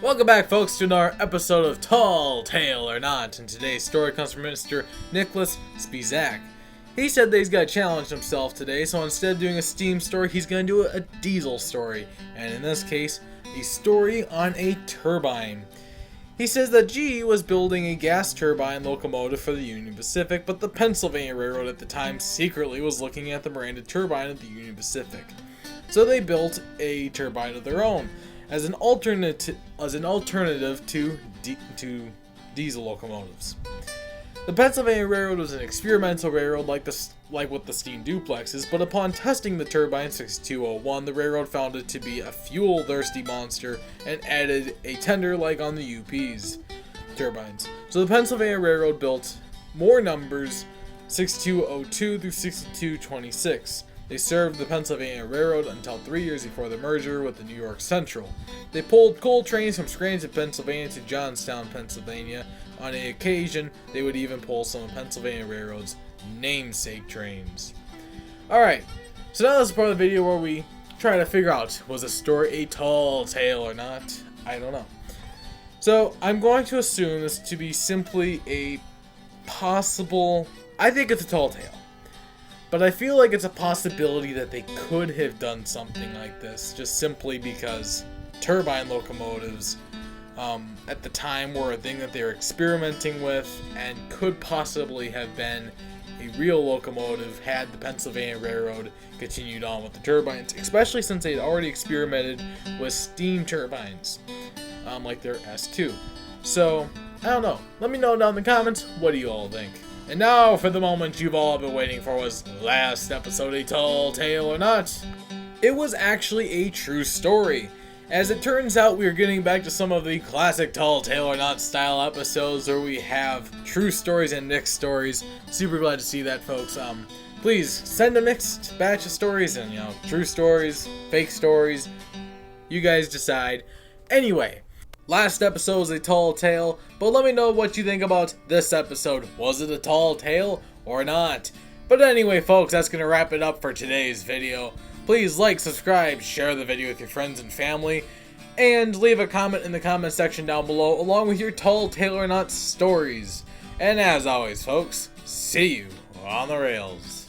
Welcome back, folks, to another episode of Tall Tale or Not, and today's story comes from Mr. Nicholas Spizak. He said that he's got to challenge himself today, so instead of doing a steam story, he's going to do a diesel story, and in this case, a story on a turbine. He says that GE was building a gas turbine locomotive for the Union Pacific, but the Pennsylvania Railroad at the time secretly was looking at the branded turbine of the Union Pacific. So they built a turbine of their own as an alternative to diesel locomotives. The Pennsylvania Railroad was an experimental railroad like with the steam duplexes, but upon testing the turbine 6201, the railroad found it to be a fuel-thirsty monster and added a tender like on the UP's turbines. So the Pennsylvania Railroad built more numbers 6202 through 6226. They served the Pennsylvania Railroad until 3 years before the merger with the New York Central. They pulled coal trains from Scranton, Pennsylvania to Johnstown, Pennsylvania. On an occasion, they would even pull some of Pennsylvania Railroad's namesake trains. Alright, so now this is part of the video where we try to figure out, was the story a tall tale or not? I don't know. So, I'm going to assume this to be simply a possible... I think it's a tall tale. But I feel like it's a possibility that they could have done something like this, just simply because turbine locomotives at the time were a thing that they were experimenting with and could possibly have been a real locomotive had the Pennsylvania Railroad continued on with the turbines, especially since they had already experimented with steam turbines, like their S2. So, I don't know. Let me know down in the comments, what do you all think? And now for the moment you've all been waiting for, was last episode a tall tale or not? It was actually a true story. As it turns out, we are getting back to some of the classic tall tale or not style episodes where we have true stories and mixed stories. Super glad to see that, folks. Please send a mixed batch of stories and, true stories, fake stories. You guys decide. Anyway. Last episode was a tall tale, but let me know what you think about this episode. Was it a tall tale or not? But anyway, folks, that's going to wrap it up for today's video. Please like, subscribe, share the video with your friends and family, and leave a comment in the comment section down below along with your tall tale or not stories. And as always, folks, see you on the rails.